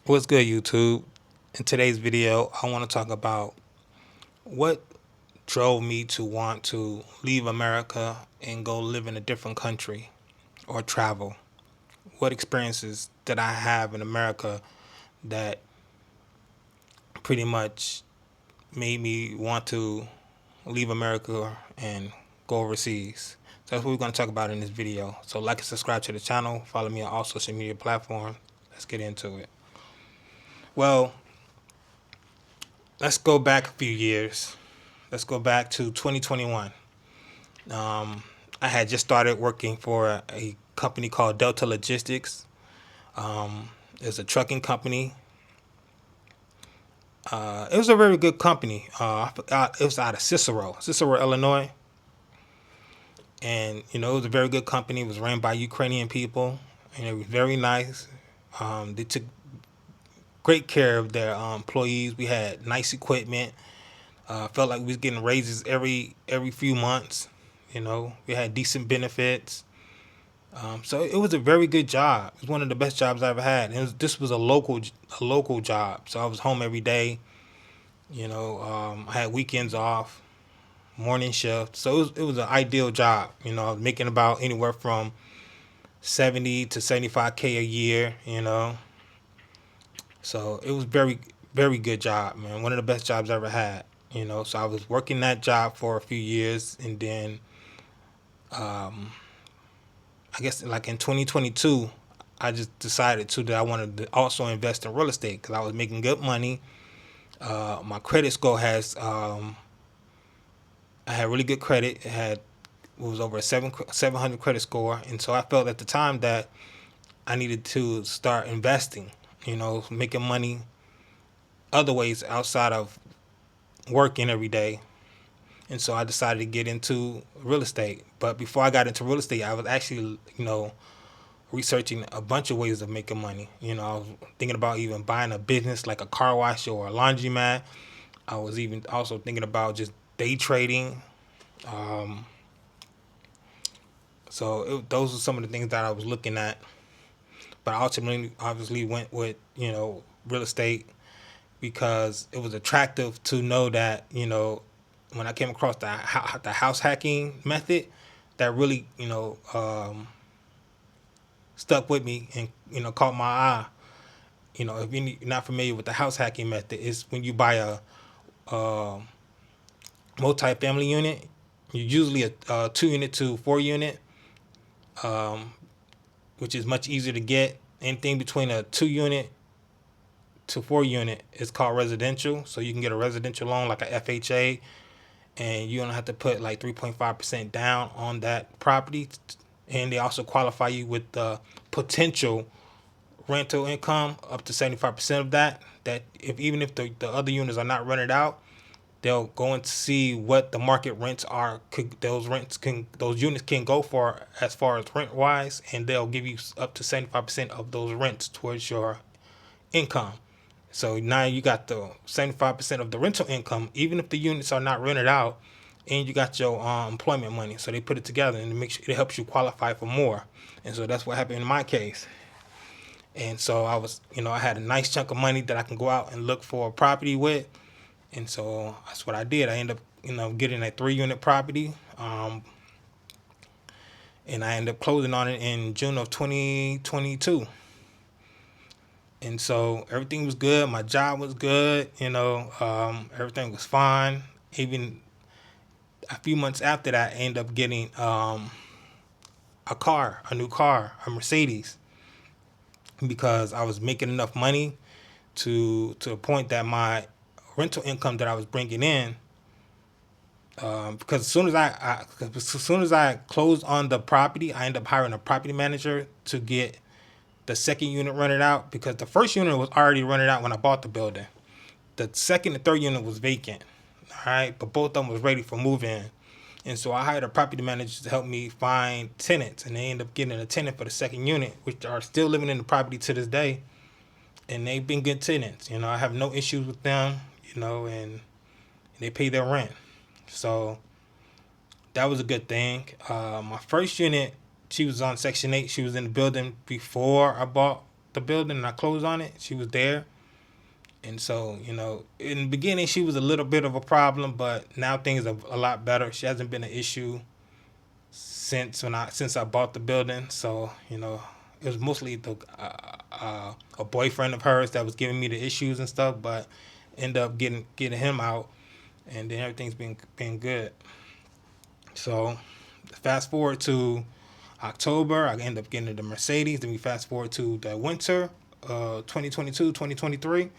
What's good, YouTube? In today's video, I want to talk about what drove me to want to leave America and go live in a different country or travel. What experiences did I have in America that pretty much made me want to leave America and go overseas? So that's what we're going to talk about in this video. So like and subscribe to the channel. Follow me on all social media platforms. Let's get into it. Well, let's go back a few years. Let's go back to 2021. I had just started working for a company called Delta Logistics. It's a trucking company. It was a very good company. It was out of Cicero, Illinois. And, it was a very good company. It was ran by Ukrainian people, and it was very nice. They took great care of their employees. We had nice equipment. Felt like we was getting raises every few months. We had decent benefits. So it was a very good job. It was one of the best jobs I ever had. This was a local job. So I was home every day. I had weekends off, morning shift. So it was an ideal job. I was making about anywhere from 70 to 75K a year. So it was very good job, man. One of the best jobs I ever had. So I was working that job for a few years, and then I guess like in 2022, I just decided that I wanted to also invest in real estate because I was making good money. My credit score I had really good credit. It was over a 700 credit score, and so I felt at the time that I needed to start investing. Making money other ways outside of working every day. And so I decided to get into real estate. But before I got into real estate, I was actually, researching a bunch of ways of making money. I was thinking about even buying a business like a car wash or a laundromat. I was even also thinking about just day trading. Those are some of the things that I was looking at. But I ultimately, obviously, went with, real estate because it was attractive to know that, when I came across the house hacking method, that really, stuck with me and, caught my eye. If you're not familiar with the house hacking method, it's when you buy a multi-family unit, usually a 2-unit to 4-unit, which is much easier to get. Anything between a 2-unit to 4-unit is called residential. So you can get a residential loan like a FHA, and you don't have to put like 3.5% down on that property. And they also qualify you with the potential rental income up to 75% of that. That even if the other units are not rented out, they'll go and see what the market rents are. Those units can go for as far as rent wise, and they'll give you up to 75% of those rents towards your income. So now you got the 75% of the rental income, even if the units are not rented out, and you got your employment money. So they put it together, and it helps you qualify for more. And so that's what happened in my case. And so I had a nice chunk of money that I can go out and look for a property with. And so that's what I did. I ended up, getting a 3-unit property. And I ended up closing on it in June of 2022. And so everything was good. My job was good. Everything was fine. Even a few months after that, I ended up getting a new car, a Mercedes, because I was making enough money to a point that my rental income that I was bringing in, because as soon as I closed on the property, I ended up hiring a property manager to get the second unit rented out, because the first unit was already rented out when I bought the building. The second and third unit was vacant, all right, but both of them was ready for move-in. And so I hired a property manager to help me find tenants, and they ended up getting a tenant for the second unit, which are still living in the property to this day, and they've been good tenants. I have no issues with them, and they pay their rent. So that was a good thing. My first unit, she was on Section 8. She was in the building before I bought the building and I closed on it, she was there. And so, in the beginning, she was a little bit of a problem, but now things are a lot better. She hasn't been an issue since I bought the building. So, it was mostly a boyfriend of hers that was giving me the issues and stuff, but ended up getting him out, and then everything's been good. So, fast forward to October, I end up getting the Mercedes. Then we fast forward to the winter, 2022, 2023.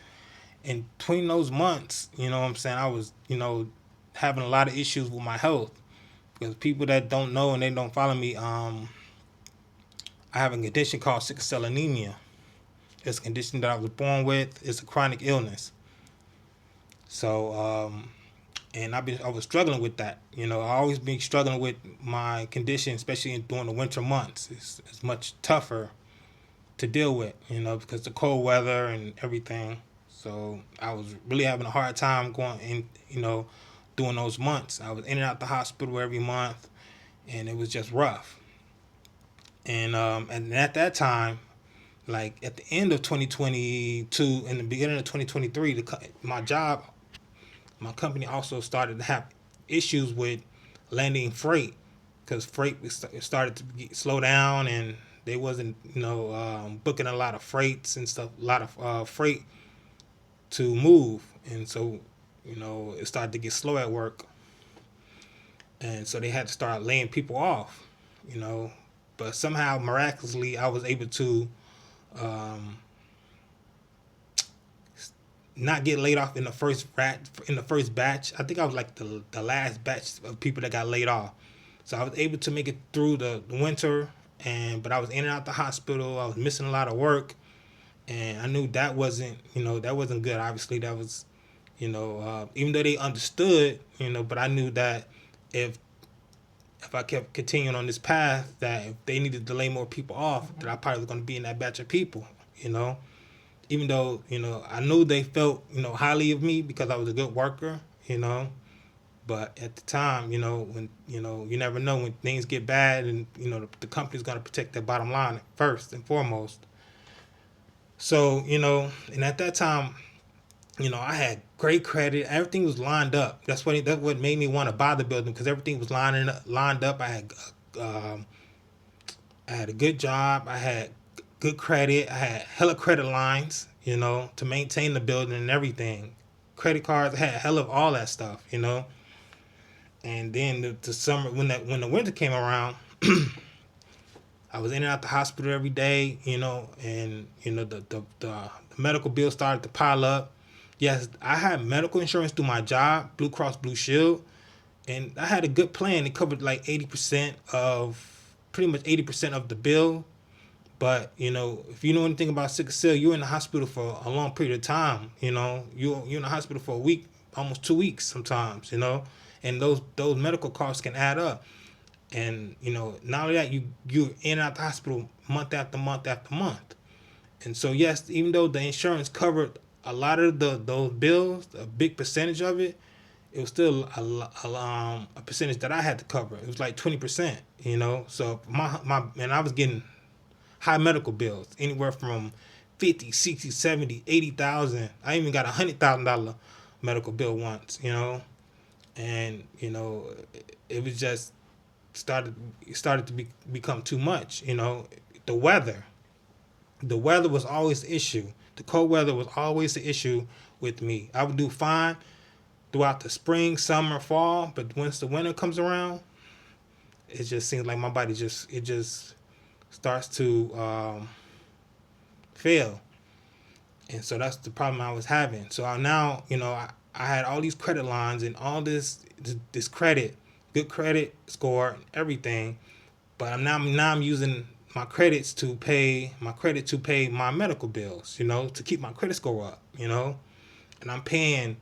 And between those months, you know what I'm saying, I was, having a lot of issues with my health. Because people that don't know and they don't follow me, I have a condition called sickle cell anemia. It's a condition that I was born with. It's a chronic illness. So, and I was struggling with that. I always been struggling with my condition, especially during the winter months. It's much tougher to deal with, because the cold weather and everything. So I was really having a hard time going in, during those months. I was in and out the hospital every month, and it was just rough. And at that time, like at the end of 2022 and the beginning of 2023, my company also started to have issues with landing freight, because freight started to slow down, and they wasn't booking a lot of freights and stuff, a lot of freight to move, and so it started to get slow at work, and so they had to start laying people off, but somehow miraculously I was able to not get laid off in the first batch. I think I was like the last batch of people that got laid off. So I was able to make it through the winter, but I was in and out the hospital. I was missing a lot of work, and I knew that wasn't good. Obviously, that was, even though they understood, but I knew that if I kept continuing on this path, that if they needed to lay more people off, that I probably was going to be in that batch of people, even though, I knew they felt, highly of me because I was a good worker, but at the time, when, you never know when things get bad, and, the company's going to protect their bottom line first and foremost. So, and at that time, I had great credit. Everything was lined up. That's what made me want to buy the building, because everything was lined up. I had a good job. I had good credit. I had hella credit lines, to maintain the building and everything. Credit cards. I had hella of all that stuff, And then the summer, when the winter came around, I was in and out the hospital every day, and the medical bills started to pile up. Yes, I had medical insurance through my job, Blue Cross Blue Shield, and I had a good plan. It covered like pretty much 80% of the bill. But if you know anything about sickle cell, you're in the hospital for a long period of time. You're in the hospital for a week, almost 2 weeks sometimes. And those medical costs can add up. And not only that, you're in and out the hospital month after month after month. And so yes, even though the insurance covered a lot of those bills, a big percentage of it, it was still a percentage that I had to cover. It was like 20%. So and I was getting high medical bills, anywhere from 50, 60, 70, 80,000. I even got $100,000 medical bill once. And it was just started to become too much. The weather was always the issue. The cold weather was always the issue with me. I would do fine throughout the spring, summer, fall, but once the winter comes around, it just seems like my body just starts to fail. And so that's the problem I was having. So now, I had all these credit lines and all this credit, good credit score, and everything, but I'm using my credits to pay my medical bills, to keep my credit score up, and I'm paying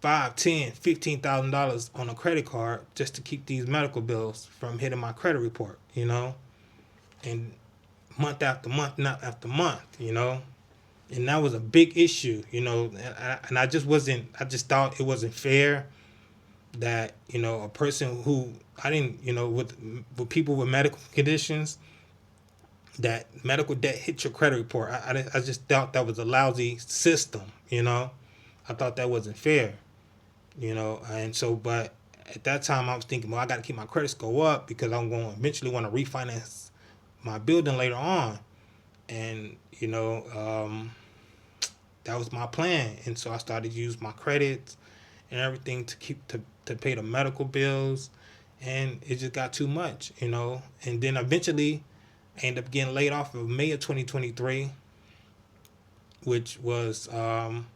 $5, $10, $15,000 on a credit card just to keep these medical bills from hitting my credit report, and month after month, not after month, and that was a big issue, and I just thought it wasn't fair that, a person who I didn't, with people with medical conditions, that medical debt hit your credit report. I just thought that was a lousy system, you know. I thought that wasn't fair, you know. And so, but at that time, I was thinking, well, I got to keep my credit score up because I'm going to eventually want to refinance my building later on. And, you know, that was my plan. And so I started to use my credits and everything to to pay the medical bills. And it just got too much, you know. And then eventually, I ended up getting laid off in May of 2023, which was kind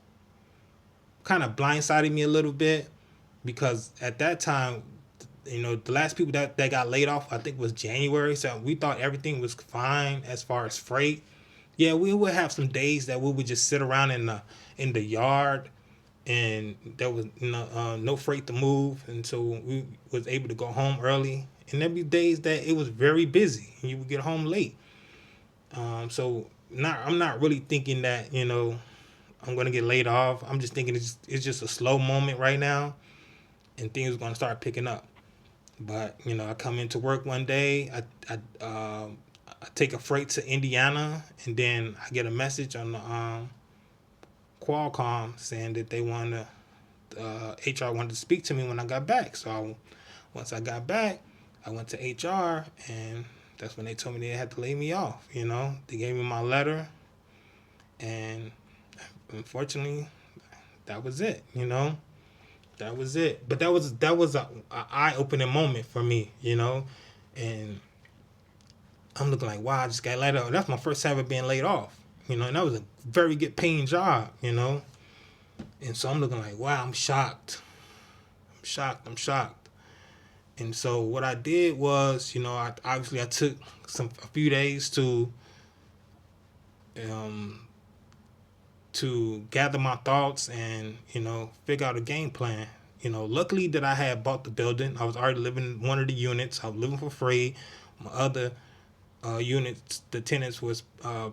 of blindsided me a little bit because at that time, you know, the last people that got laid off, I think, was January. So we thought everything was fine as far as freight. Yeah, we would have some days that we would just sit around in the yard, and there was no freight to move, and so we was able to go home early. And there'd be days that it was very busy, and you would get home late. So I'm not really thinking that, you know, I'm gonna get laid off. I'm just thinking it's just a slow moment right now, and things are gonna start picking up. But you know, I come into work one day, I take a freight to Indiana, and then I get a message on the Qualcomm saying that they wanted HR wanted to speak to me when I got back. So once I got back, I went to HR, and that's when they told me they had to lay me off. You know, they gave me my letter, and unfortunately, that was it. You know, that was it. But that was a eye opening moment for me. You know, and I'm looking like, wow, I just got laid off. That's my first time ever being laid off. You know, and that was a very good paying job. You know, and so I'm looking like, wow, I'm shocked. I'm shocked. And so what I did was, you know, I took a few days um, to gather my thoughts and, you know, figure out a game plan. You know, luckily that I had bought the building. I was already living in one of the units. I was living for free. My other units, the tenants was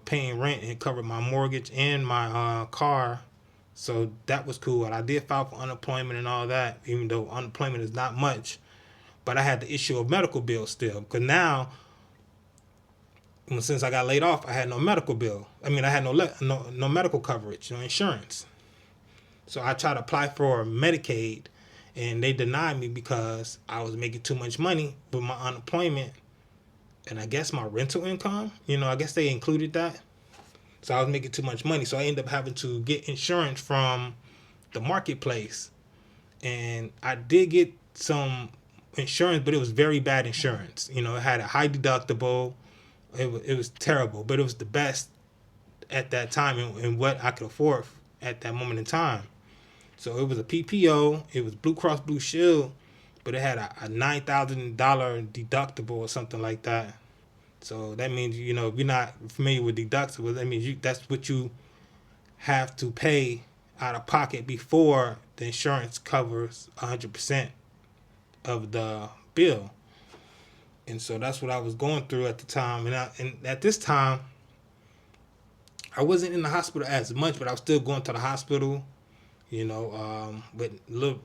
paying rent and covered my mortgage and my car. So that was cool. And I did file for unemployment and all that, even though unemployment is not much. But I had the issue of medical bills still. Because now, since I got laid off, I had no medical bill. I mean, I had no medical coverage, no insurance. So I tried to apply for Medicaid, and they denied me because I was making too much money with my unemployment and I guess my rental income. You know, I guess they included that. So I was making too much money. So I ended up having to get insurance from the marketplace. And I did get some insurance, but it was very bad insurance. You know, it had a high deductible. It was terrible, but it was the best at that time and what I could afford at that moment in time. So it was a PPO. It was Blue Cross Blue Shield, but it had a $9,000 deductible or something like that. So that means, you know, if you're not familiar with deductibles, that means that's what you have to pay out of pocket before the insurance covers 100% of the bill. And so that's what I was going through at the time. And at this time, I wasn't in the hospital as much, but I was still going to the hospital, you know, with little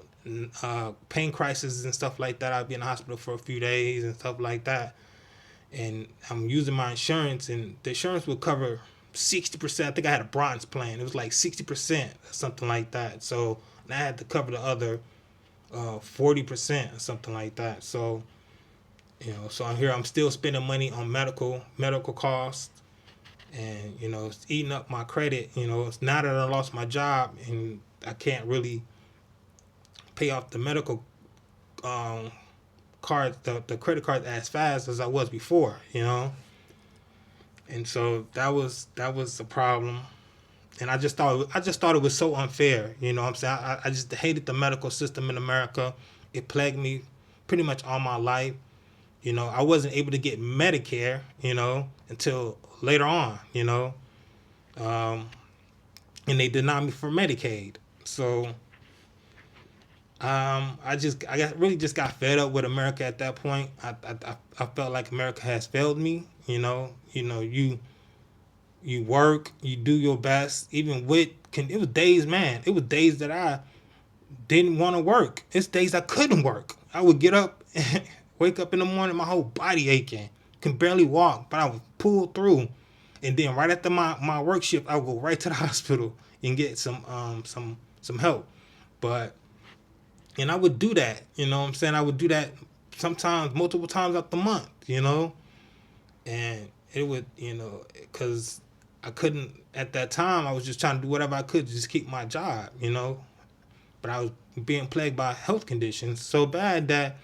pain crises and stuff like that. I'd be in the hospital for a few days and stuff like that. And I'm using my insurance, and the insurance will cover 60%. I think I had a bronze plan. It was like 60% or something like that. So I had to cover the other 40% or something like that. So, you know, so I'm here. I'm still spending money on medical costs, and you know, it's eating up my credit. You know, it's now that I lost my job and I can't really pay off the medical card, the credit card as fast as I was before. You know, and so that was a problem. And I just thought it was so unfair. You know what I'm saying? I just hated the medical system in America. It plagued me pretty much all my life. You know, I wasn't able to get Medicare, you know, until later on, you know. And they denied me for Medicaid. So really just got fed up with America at that point. I felt like America has failed me, you know. You work, you do your best, even with it was days, man. It was days that I didn't want to work. It's days I couldn't work. I would get up, wake up in the morning, my whole body aching, can barely walk, but I would pull through. And then right after my work shift, I would go right to the hospital and get some help. But and I would do that, you know what I'm saying? I would do that sometimes multiple times out the month, you know? And it would, you know, because I couldn't, at that time, I was just trying to do whatever I could to just keep my job, you know? But I was being plagued by health conditions so bad that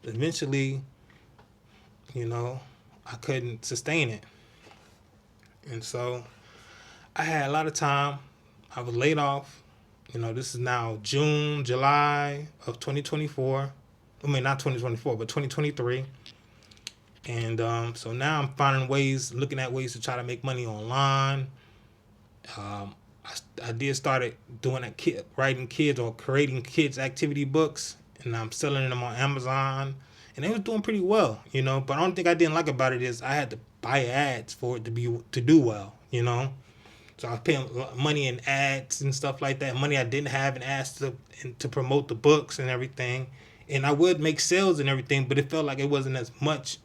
eventually, you know, I couldn't sustain it. And so I had a lot of time. I was laid off. You know, this is now June, July of 2024. I mean, not 2024, but 2023. And so now I'm finding ways, looking at ways to try to make money online. I did started doing writing kids or creating kids activity books, and I'm selling them on Amazon, and they was doing pretty well, you know. But the only thing I didn't like about it is I had to buy ads for it to do well, you know. So I was paying money in ads and stuff like that, money I didn't have in ads to promote the books and everything. And I would make sales and everything, but it felt like it wasn't as much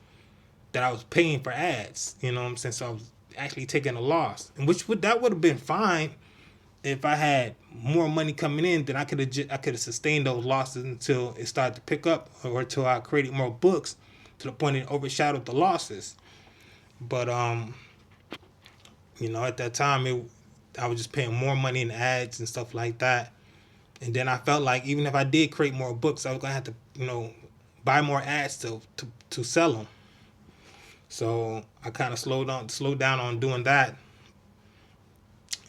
that I was paying for ads, you know what I'm saying? So I was actually taking a loss, and that would have been fine if I had more money coming in. Then I could have sustained those losses until it started to pick up, or until I created more books to the point it overshadowed the losses. But you know, at that time I was just paying more money in ads and stuff like that. And then I felt like even if I did create more books, I was gonna have to, you know, buy more ads to sell them. So I kind of slowed down on doing that.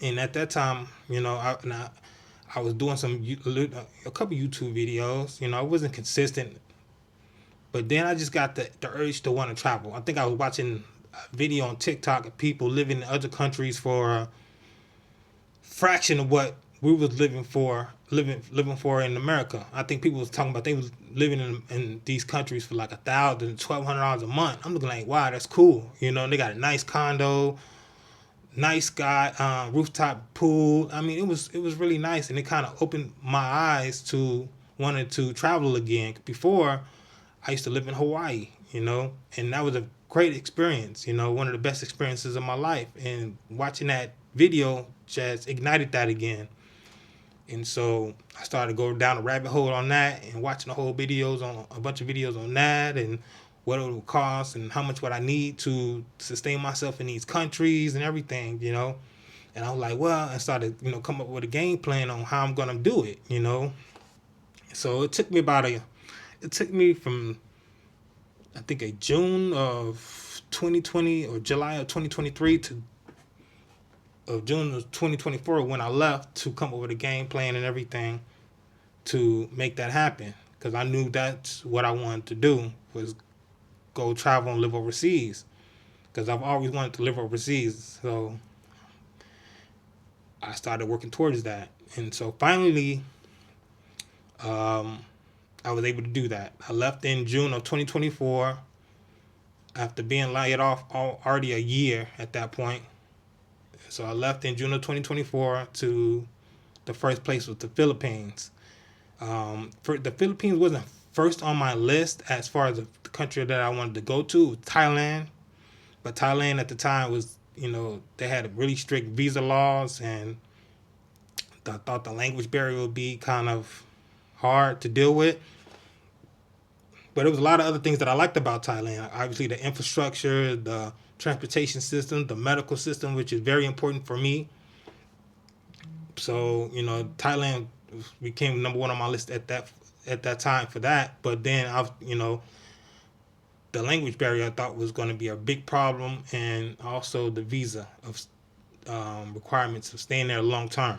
And at that time, you know, I was doing a couple YouTube videos. You know, I wasn't consistent, but then I just got the urge to want to travel. I think I was watching a video on TikTok of people living in other countries for a fraction of what we was living for in America. I think people was talking about they was living in these countries for like $1,000 to $1,200 a month. I'm looking like, wow, that's cool. You know, they got a nice condo, nice guy, rooftop pool. I mean, it was really nice, and it kind of opened my eyes to wanting to travel again. Before, I used to live in Hawaii, you know, and that was a great experience. You know, one of the best experiences of my life. And watching that video just ignited that again. And so I started going down a rabbit hole on that and watching a bunch of videos on that, and what it would cost and how much would I need to sustain myself in these countries and everything, you know. And I was like, well, I started, you know, come up with a game plan on how I'm gonna do it, you know. So it took me from, I think, a June of 2020 or July of 2023 to of June of 2024 when I left, to come up with a game plan and everything to make that happen, because I knew that's what I wanted to do, was go travel and live overseas, because I've always wanted to live overseas. So I started working towards that, and so finally, I was able to do that. I left in June of 2024 after being laid off already a year at that point. So I left in June of 2024 to the first place was the Philippines. For the Philippines wasn't first on my list as far as the country that I wanted to go to, Thailand. But Thailand at the time was, you know, they had really strict visa laws, and I thought the language barrier would be kind of hard to deal with. But there was a lot of other things that I liked about Thailand. Obviously, the infrastructure, the transportation system, the medical system, which is very important for me. So, you know, Thailand became number one on my list at that time for that. But then you know, the language barrier I thought was going to be a big problem, and also the visa of requirements of staying there long term.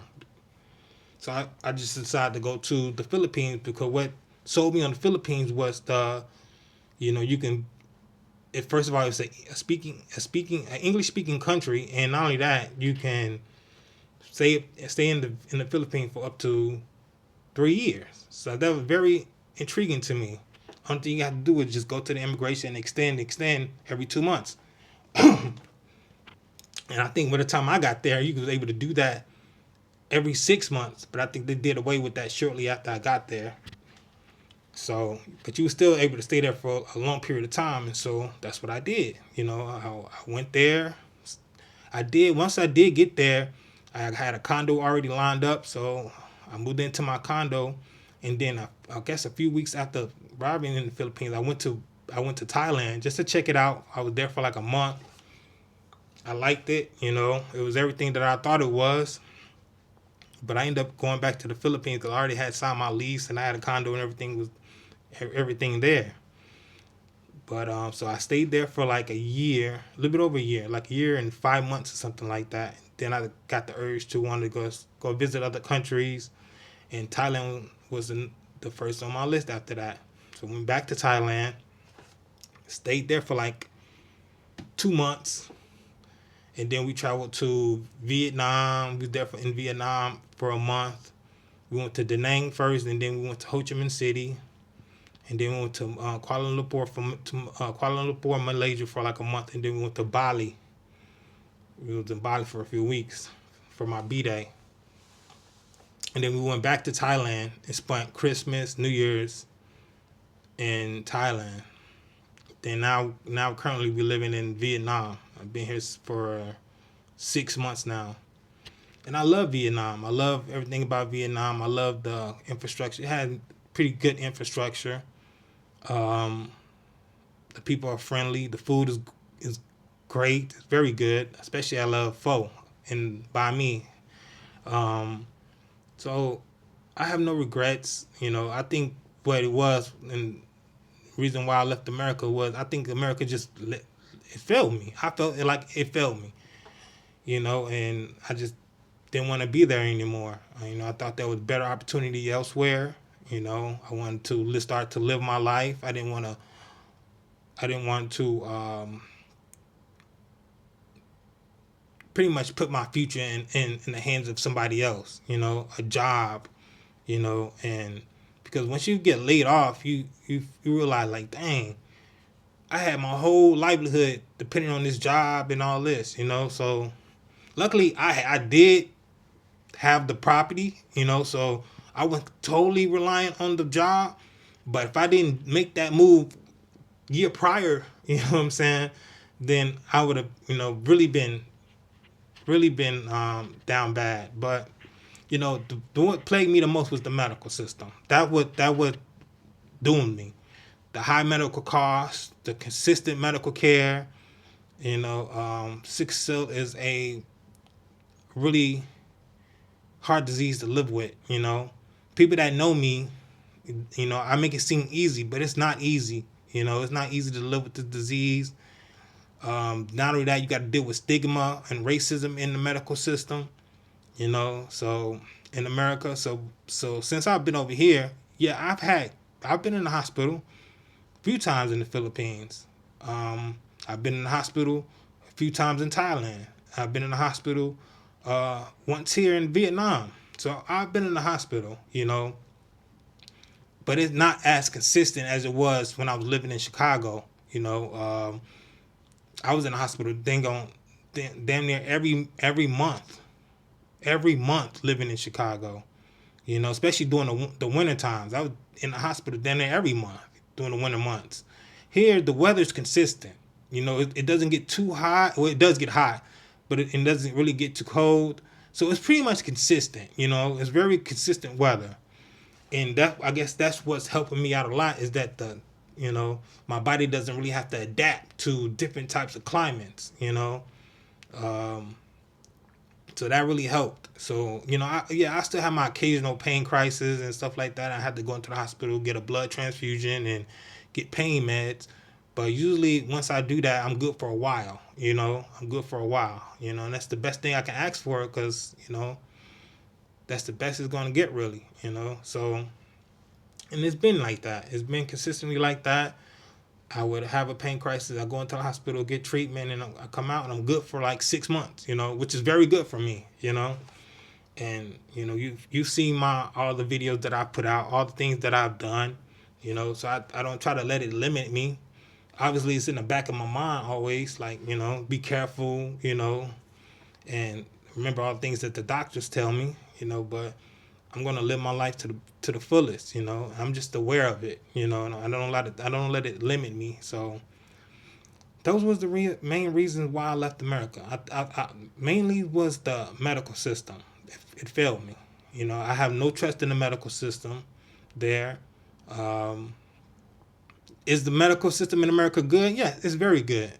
So I just decided to go to the Philippines, because what sold me on the Philippines was you know, you can, first of all, it's an English speaking country, and not only that, you can stay in the Philippines for up to 3 years. So that was very intriguing to me. Only thing you have to do is just go to the immigration and extend every 2 months. And I think by the time I got there, you was able to do that every 6 months. But I think they did away with that shortly after I got there. So, but you were still able to stay there for a long period of time, and so that's what I did. I went there. Once I did get there, I had a condo already lined up, so I moved into my condo, and then I guess a few weeks after arriving in the Philippines, I went to Thailand just to check it out. I was there for like a month. I liked it. It was everything that I thought it was. But I ended up going back to the Philippines because I already had signed my lease and I had a condo and everything there. But so I stayed there for like a year, a little bit over a year, like a year and 5 months or something like that. Then I got the urge to want to go visit other countries, and Thailand was the first on my list after that. So went back to Thailand, stayed there for like 2 months, and then we traveled to Vietnam. We were there in Vietnam for a month. We went to Da Nang first, and then we went to Ho Chi Minh City, and then we went to Kuala Lumpur, Malaysia for like a month, and then we went to Bali. We was in Bali for a few weeks for my B-Day. And then we went back to Thailand and spent Christmas, New Year's in Thailand. Then now currently we're living in Vietnam. I've been here for 6 months now. And I love Vietnam. I love everything about Vietnam. I love the infrastructure. It had pretty good infrastructure. Um, the people are friendly. The food is great. It's very good. Especially I love pho and banh mi. Um, so I have no regrets. I think what it was and reason why I left America was I think America it failed me. I felt like it failed me. And I just didn't want to be there anymore. I thought there was better opportunity elsewhere. I wanted to start to live my life. I didn't want to pretty much put my future in the hands of somebody else. A job. And because once you get laid off, you realize like, dang, I had my whole livelihood depending on this job and all this. So luckily I did have the property. So I was totally reliant on the job. But if I didn't make that move year prior, you know what I'm saying, then I would have, really been down bad. But what plagued me the most was the medical system. That would doom me. The high medical costs, the consistent medical care. Sickle cell is a really hard disease to live with. People that know me, I make it seem easy, but it's not easy. It's not easy to live with the disease. Not only that, you got to deal with stigma and racism in the medical system. So in America, so since I've been over here, yeah, I've been in the hospital a few times in the Philippines. I've been in the hospital a few times in Thailand. I've been in the hospital once here in Vietnam. So I've been in the hospital, but it's not as consistent as it was when I was living in Chicago. I was in the hospital damn near every month living in Chicago. Especially during the winter times. I was in the hospital damn near every month during the winter months. Here, the weather's consistent. It doesn't get too hot. Well, it does get hot, but it doesn't really get too cold. So it's pretty much consistent. It's very consistent weather, and I guess that's what's helping me out a lot is that my body doesn't really have to adapt to different types of climates. Um, so that really helped. So I still have my occasional pain crisis and stuff like that. I had to go into the hospital, get a blood transfusion, and get pain meds. But usually, once I do that, I'm good for a while. I'm good for a while. And that's the best thing I can ask for because that's the best it's gonna get, really. So, and it's been like that. It's been consistently like that. I would have a pain crisis. I go into the hospital, get treatment, and I come out and I'm good for like 6 months. Which is very good for me. And you've seen all the videos that I put out, all the things that I've done. So I don't try to let it limit me. Obviously, it's in the back of my mind always, like be careful, and remember all the things that the doctors tell me. But I'm gonna live my life to the fullest. You know, I'm just aware of it. You know, and I don't let it limit me. So those was the main reasons why I left America. I mainly was the medical system. It failed me. You know, I have no trust in the medical system there. Um, is the medical system in America good? Yeah, it's very good,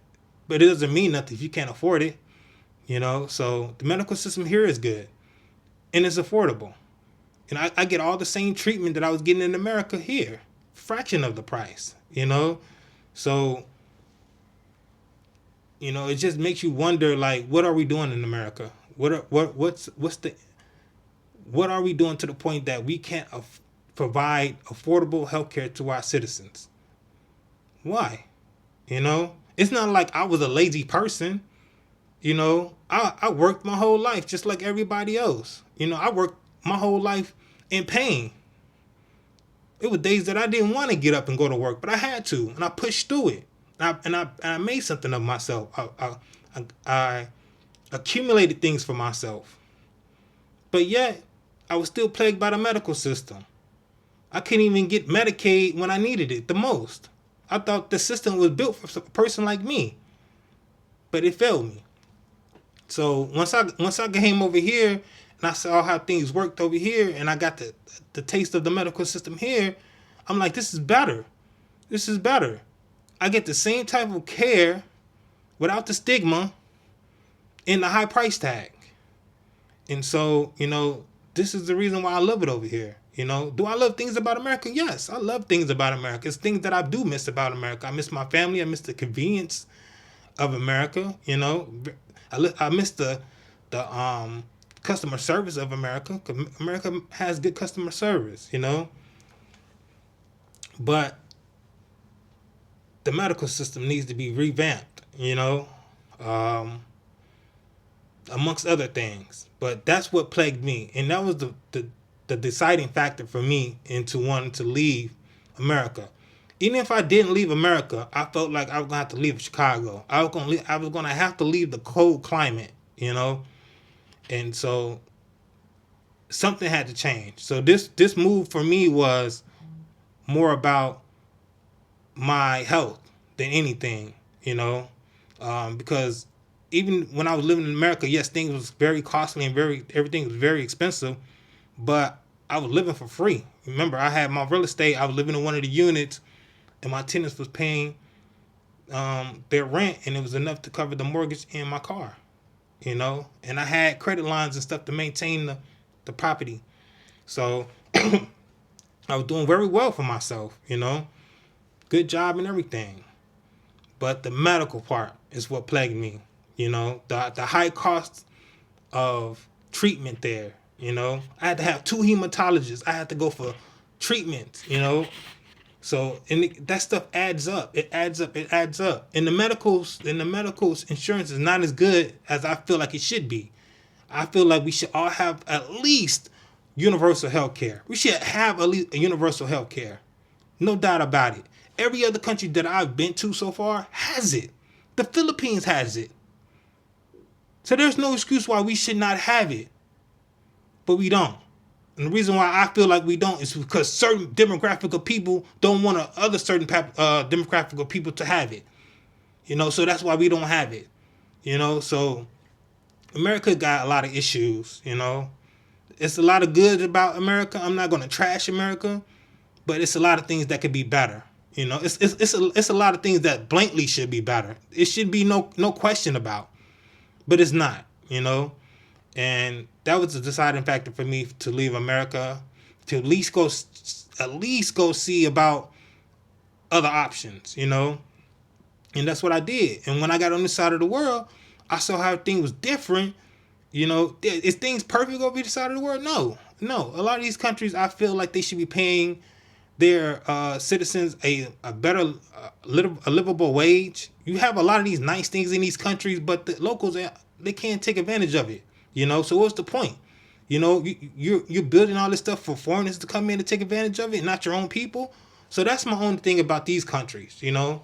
but it doesn't mean nothing if you can't afford it. You know, so the medical system here is good and it's affordable, and I get all the same treatment that I was getting in America here, fraction of the price. You know, so you know it just makes you wonder, like, what are we doing in America? What's the what are we doing to the point that we can't provide affordable healthcare to our citizens? Why? You know, it's not like I was a lazy person. You know, I worked my whole life just like everybody else. You know, I worked my whole life in pain. It was days that I didn't want to get up and go to work, but I had to, and I pushed through it. I made something of myself. I accumulated things for myself, but yet I was still plagued by the medical system. I couldn't even get Medicaid when I needed it the most. I thought the system was built for a person like me, but it failed me. So once I came over here and I saw how things worked over here, and I got the taste of the medical system here, I'm like, this is better. This is better. I get the same type of care without the stigma and the high price tag. And so, you know, this is the reason why I love it over here. You know, do I love things about America? Yes, I love things about America. It's things that I do miss about America. I miss my family. I miss the convenience of America. You know, I miss the customer service of America. 'Cause America has good customer service. You know, but the medical system needs to be revamped. You know, um, amongst other things. But that's what plagued me, and that was the deciding factor for me into wanting to leave America. Even if I didn't leave America, I felt like I was gonna have to leave Chicago. I was gonna have to leave the cold climate, you know. And so something had to change. So this move for me was more about my health than anything, you know, because even when I was living in America, yes, things was very costly and everything was very expensive, but I was living for free. Remember, I had my real estate. I was living in one of the units, and my tenants was paying their rent, and it was enough to cover the mortgage and my car, you know. And I had credit lines and stuff to maintain the property. So I was doing very well for myself, you know, good job and everything. But the medical part is what plagued me, you know, the high cost of treatment there. You know, I had to have two hematologists. I had to go for treatment. You know, so that stuff adds up. It adds up. It adds up. And the medicals insurance is not as good as I feel like it should be. I feel like we should all have at least universal health care. We should have at least a universal health care. No doubt about it. Every other country that I've been to so far has it. The Philippines has it. So there's no excuse why we should not have it. But we don't. And the reason why I feel like we don't is because certain demographic of people don't want other certain demographic of people to have it. You know, so that's why we don't have it. You know, so America got a lot of issues, you know. It's a lot of good about America. I'm not going to trash America, but it's a lot of things that could be better. You know, it's a lot of things that blankly should be better. It should be no question about, but it's not, you know. And that was the deciding factor for me to leave America, to at least go see about other options, you know. And that's what I did. And when I got on this side of the world, I saw how things was different. You know, is things perfect over this side of the world? No. A lot of these countries, I feel like they should be paying their citizens a better, a livable wage. You have a lot of these nice things in these countries, but the locals, they can't take advantage of it. You know, so what's the point? You know, you're building all this stuff for foreigners to come in and take advantage of it, not your own people. So that's my only thing about these countries. You know,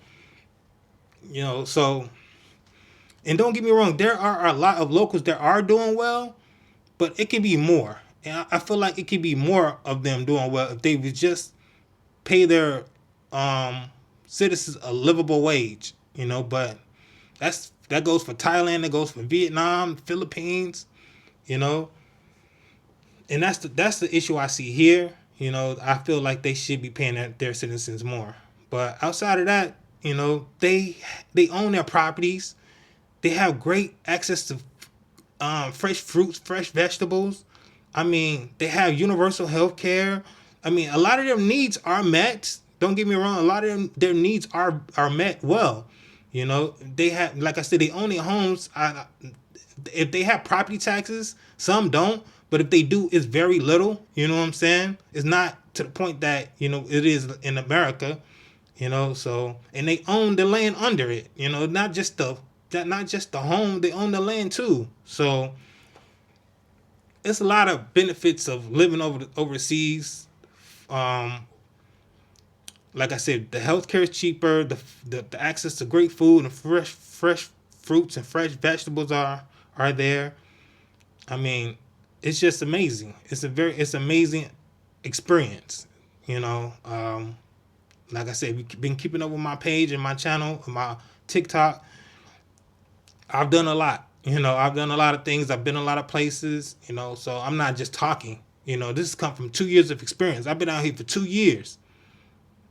so, and don't get me wrong, there are a lot of locals that are doing well, but it can be more. And I feel like it could be more of them doing well if they would just pay their citizens a livable wage, you know. But that goes for Thailand, that goes for Vietnam, Philippines, you know. And that's the issue I see here. You know, I feel like they should be paying their citizens more. But outside of that, you know, they own their properties. They have great access to fresh fruits, fresh vegetables. I mean, they have universal health care. I mean, a lot of their needs are met. Don't get me wrong. A lot of their needs are met well. You know, they have, like I said, they own their homes. If they have property taxes, some don't. But if they do, it's very little. You know what I'm saying? It's not to the point that, you know, it is in America. You know, so, and they own the land under it. You know, not just the home, they own the land too. So it's a lot of benefits of living overseas. Um, like I said, the healthcare is cheaper. The access to great food and fresh fruits and fresh vegetables are there. I mean, it's just amazing. It's amazing experience. You know, like I said, if you've been keeping up with my page and my channel and my TikTok, I've done a lot. You know, I've done a lot of things. I've been a lot of places. You know, so I'm not just talking. You know, this has come from 2 years of experience. I've been out here for 2 years.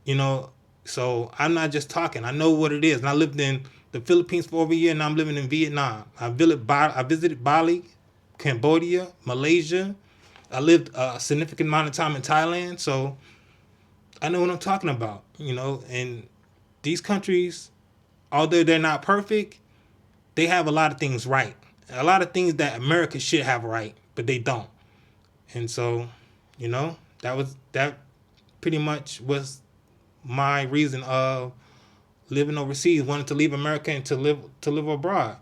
You know, so I'm not just talking. I know what it is. And I lived in the Philippines for over a year, and I'm living in Vietnam. I visited Bali, Cambodia, Malaysia. I lived a significant amount of time in Thailand, so I know what I'm talking about. You know, and these countries, although they're not perfect, they have a lot of things right. A lot of things that America should have right, but they don't. And so, you know, that pretty much was my reason of living overseas, wanting to leave America and to live abroad.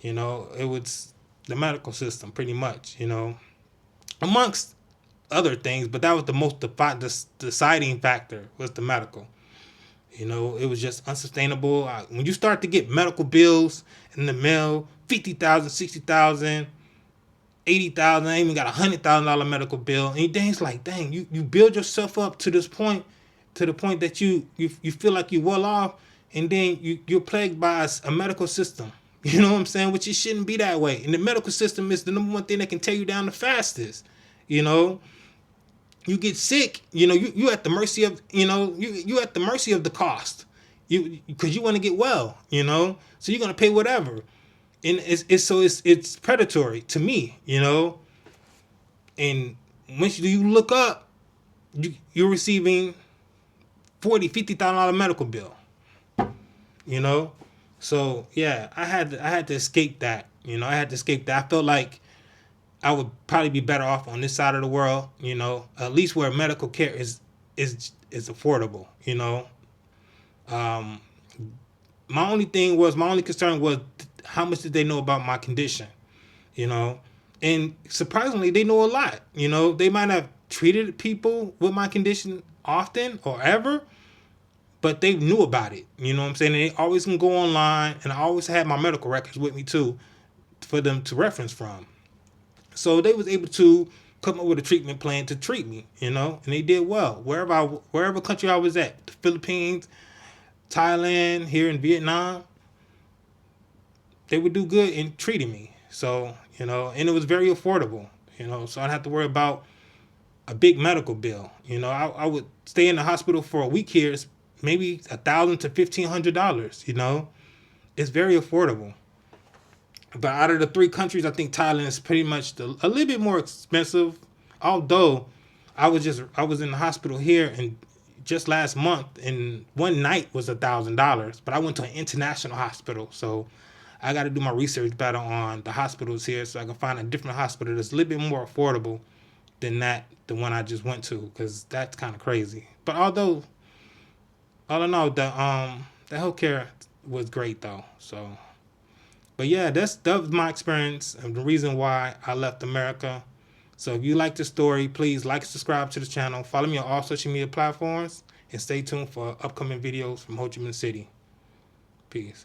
You know, it was the medical system pretty much, you know, amongst other things, but that was the most deciding factor was the medical. You know, it was just unsustainable. When you start to get medical bills in the mail, 50,000, 60,000, 80,000, I even got $100,000 medical bill, and then it's like, dang, you build yourself up to this point, to the point that you feel like you're well off, and then you're plagued by a medical system. You know what I'm saying? Which it shouldn't be that way. And the medical system is the number one thing that can tear you down the fastest. You know, you get sick, you know, you at the mercy of, you know, you at the mercy of the cost. Because you want to get well, you know, so you're gonna pay whatever, and it's predatory to me, you know. And once you look up, you're receiving $40,000-$50,000 medical bill, you know. So yeah, I had to escape that, you know. I had to escape that. I felt like I would probably be better off on this side of the world, you know, at least where medical care is affordable, you know. Um, my only concern was how much did they know about my condition, you know, and surprisingly they know a lot, you know. They might have treated people with my condition often or ever, but they knew about it, you know what I'm saying. And they always can go online, and I always had my medical records with me too for them to reference from. So they was able to come up with a treatment plan to treat me, you know, and they did well. Wherever country I was at, the Philippines, Thailand, here in Vietnam, they would do good in treating me. So, you know, and it was very affordable, you know, so I didn't have to worry about a big medical bill. You know, I would stay in the hospital for a week here, it's maybe $1,000 to $1,500, you know. It's very affordable. But out of the three countries, I think Thailand is pretty much a little bit more expensive. Although I was in the hospital here, and just last month, and one night was $1,000. But I went to an international hospital, so I got to do my research better on the hospitals here, so I can find a different hospital that's a little bit more affordable than the one I just went to, because that's kind of crazy. But although, all in all, the healthcare was great though. So. But yeah, that was my experience and the reason why I left America. So if you like the story, please like and subscribe to the channel. Follow me on all social media platforms. And stay tuned for upcoming videos from Ho Chi Minh City. Peace.